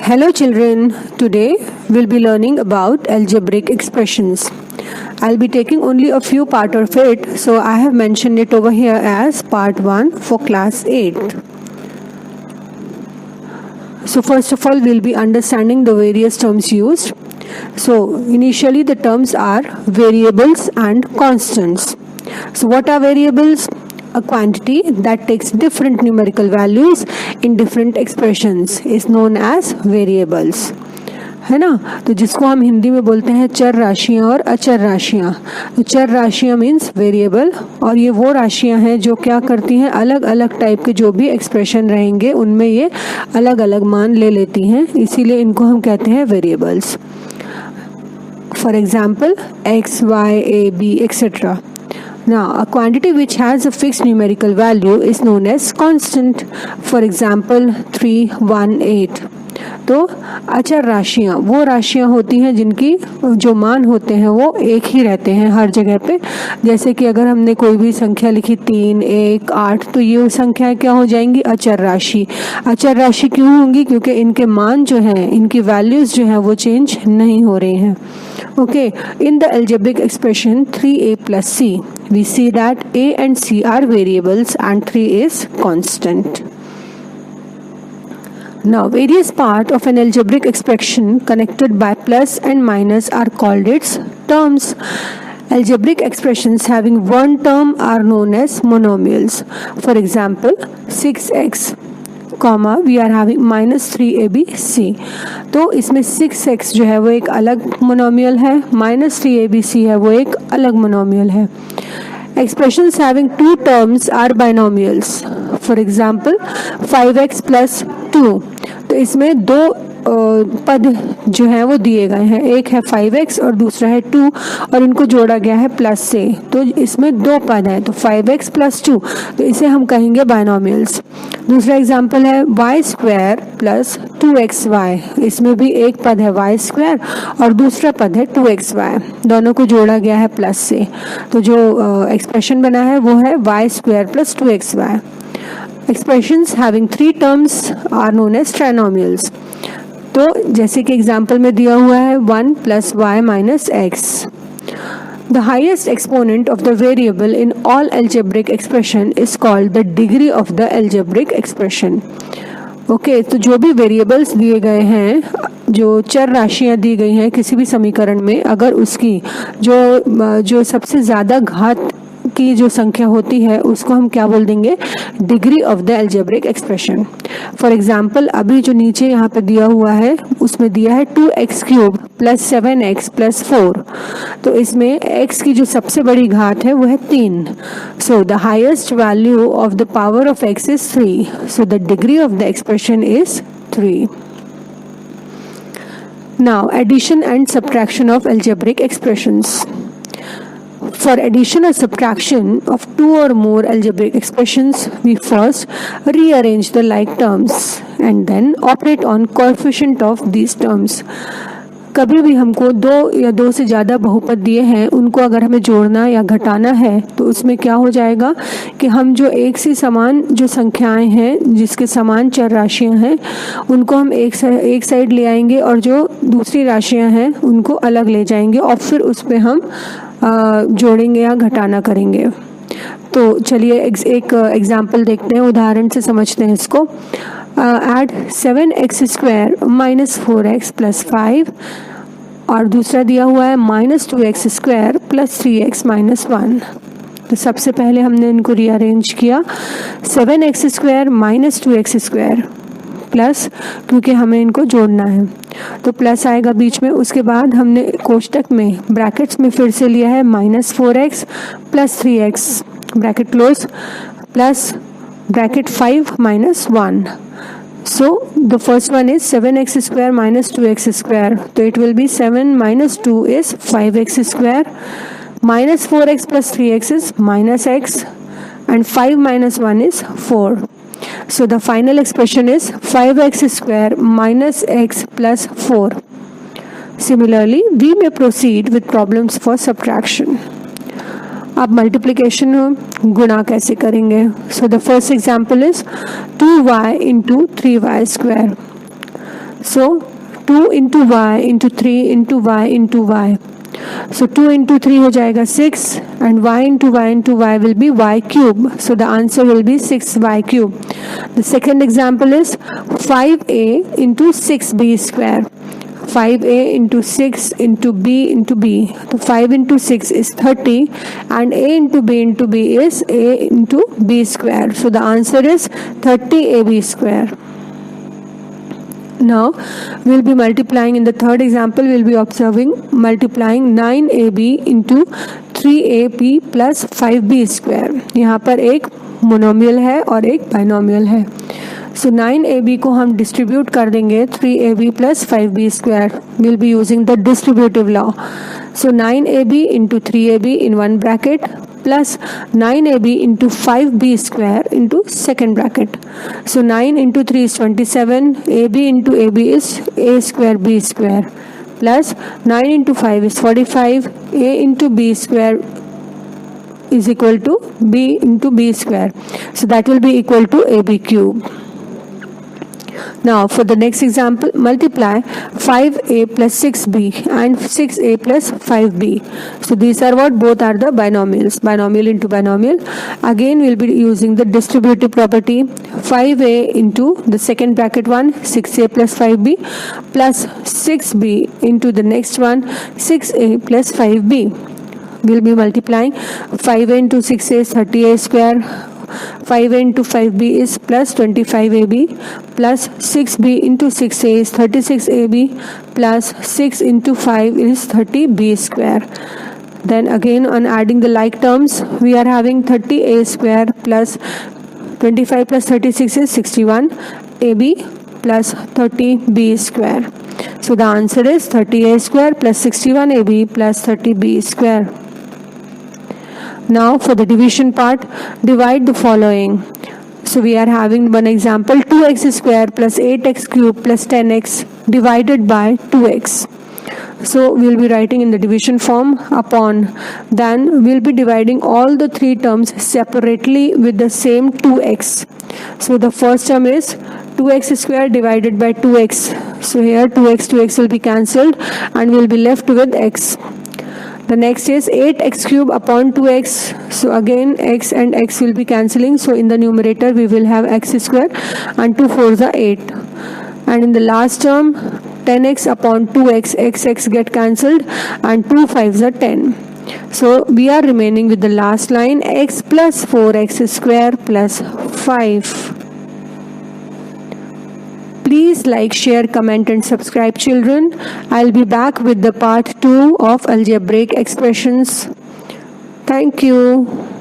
Hello children, today we'll be learning about algebraic expressions. I'll be taking only a few part of it, so I have mentioned it over here as part 1 for class 8. So first of all, we'll be understanding the various terms used. So initially the terms are variables and constants. So what are variables? A quantity that takes different numerical values in different expressions is known as variables, है ना. तो जिसको हम हिंदी में बोलते हैं चर राशियाँ और अचर राशियाँ. तो चर राशियाँ मीन्स वेरिएबल, और ये वो राशियाँ हैं जो क्या करती हैं, अलग अलग टाइप के जो भी एक्सप्रेशन रहेंगे उनमें ये अलग अलग मान ले लेती हैं, इसीलिए इनको हम कहते हैं variables. For example x, y, a, b, etc. Now, a quantity which has a fixed numerical value is known as constant. For example, 3, 1, 8. तो अचर राशियाँ वो राशियाँ होती हैं जिनकी जो मान होते हैं वो एक ही रहते हैं हर जगह पे. जैसे कि अगर हमने कोई भी संख्या लिखी 3, 1, 8, तो ये संख्याएं क्या हो जाएंगी, अचर राशि. अचर राशि क्यों होंगी? क्योंकि इनके मान जो हैं, इनकी वैल्यूज़ जो हैं वो चेंज नहीं हो रही हैं. Okay, in the algebraic expression 3a plus c, we see that a and c are variables and 3 is constant. Now, various parts of an algebraic expression connected by plus and minus are called its terms. Algebraic expressions having one term are known as monomials. For example, 6x, we are having minus 3abc. तो इसमें 6x जो है वो एक अलग monomial है, minus 3abc है वो एक अलग मोनोमियल है. Expressions having two terms are binomials. For example, 5x plus 2. तो इसमें दो पद जो है वो दिए गए हैं, एक है 5x और दूसरा है 2, और इनको जोड़ा गया है प्लस से, तो इसमें दो पद हैं, तो 5x plus 2, तो इसे हम कहेंगे बाइनोमियल्स. दूसरा एग्जांपल है y स्क्वायर प्लस 2xy. इसमें भी एक पद है y स्क्वायर और दूसरा पद है 2xy, दोनों को जोड़ा गया है प्लस से, तो जो एक्सप्रेशन बना है वो है y square plus 2xy. Expressions having three terms are known as trinomials. तो जैसे कि एग्जाम्पल में दिया हुआ है 1 plus y minus x. The highest exponent of the variable in all algebraic expression is called the degree of the algebraic expression. Okay, तो जो भी वेरिएबल्स दिए गए हैं, जो चर राशियाँ दी गई हैं किसी भी समीकरण में, अगर उसकी जो सबसे ज़्यादा घात की जो संख्या होती है उसको हम क्या बोल देंगे, degree of the algebraic expression. For example, अभी जो नीचे यहाँ पे दिया हुआ है उसमें दिया है 2x cube plus 7x plus 4. तो इसमें x की जो सबसे बड़ी घात है वो है 3. So the highest value of the power of x is 3. So the degree of the expression is 3. Now addition and subtraction of algebraic expressions. For addition or subtraction of two or more algebraic expressions, we first rearrange the like terms and then operate on coefficient of these terms. कभी भी हमको दो या दो से ज़्यादा बहुपद दिए हैं, उनको अगर हमें जोड़ना या घटाना है तो उसमें क्या हो जाएगा कि हम जो एक सी समान जो संख्याएं हैं, जिसके समान चर राशियां हैं, उनको हम एक साइड ले आएंगे और जो दूसरी राशियां हैं उनको अलग ले जाएंगे और फिर उस पर हम जोड़ेंगे या घटाना करेंगे. तो चलिए एक एग्जाम्पल देखते हैं, उदाहरण से समझते हैं इसको. Add 7x square minus 4x plus 5, और दूसरा दिया हुआ है minus 2x square plus 3x minus 1. तो सबसे पहले हमने इनको रीअरेंज किया, 7x square minus 2x square plus, क्योंकि हमें इनको जोड़ना है तो प्लस आएगा बीच में. उसके बाद हमने कोष्टक में ब्रैकेट्स में फिर से लिया है minus 4x plus 3x bracket close plus bracket 5 minus 1. So the first one is 7x square minus 2x square. So it will be 7 minus 2 is 5x square, minus 4x plus 3x is minus x, and 5 minus 1 is 4. So the final expression is 5x square minus x plus 4. Similarly, we may proceed with problems for subtraction. अब multiplication गुणा कैसे करेंगे? So the first example is 2y into 3y square. So 2 into y into 3 into y into y. So 2 into 3 हो जाएगा 6 and y into y will be y cube. So the answer will be 6y cube. The second example is 5a into 6b square. 5a into 6 into b into b. So 5 into 6 is 30 and a into b is a into b square. So the answer is 30ab square. Now we'll be multiplying. In the third example we'll be observing multiplying 9ab into 3ab plus 5b square. यहाँ पर एक monomial है और एक binomial है. So 9ab को हम distribute कर देंगे 3ab plus 5b square. We'll be using the distributive law. So 9ab into 3ab in one bracket plus 9ab into 5b square into second bracket. So 9 into 3 is 27, ab into ab is a square b square plus 9 into 5 is 45, a into b square is equal to b into b square. So that will be equal to ab cube. Now for the next example, multiply 5a plus 6b and 6a plus 5b. So these are what? Both are the binomials. Binomial into binomial. Again we'll be using the distributive property. 5a into the second bracket one 6a plus 5b plus 6b into the next one 6a plus 5b. We'll be multiplying 5a into 6a is 30a square. 5a into 5b is plus 25ab plus 6b into 6a is 36ab plus 6 into 5 is 30b square. Then again on adding the like terms, we are having 30a square plus 25 plus 36 is 61ab plus 30b square. So the answer is 30a square plus 61ab plus 30b square. Now for the division part, divide the following. So we are having one example, 2x square plus 8x cube plus 10x divided by 2x. So we'll be writing in the division form upon. Then we'll be dividing all the three terms separately with the same 2x. So the first term is 2x square divided by 2x. So here 2x will be cancelled and we'll be left with x. The next is 8x cube upon 2x. So again x and x will be cancelling. So in the numerator we will have x square and 2 4s are 8. And in the last term 10x upon 2x, x get cancelled and 2 5s are 10. So we are remaining with the last line x plus 4x square plus 5. Please like, share, comment and subscribe children. I'll be back with the part 2 of algebraic expressions. Thank you.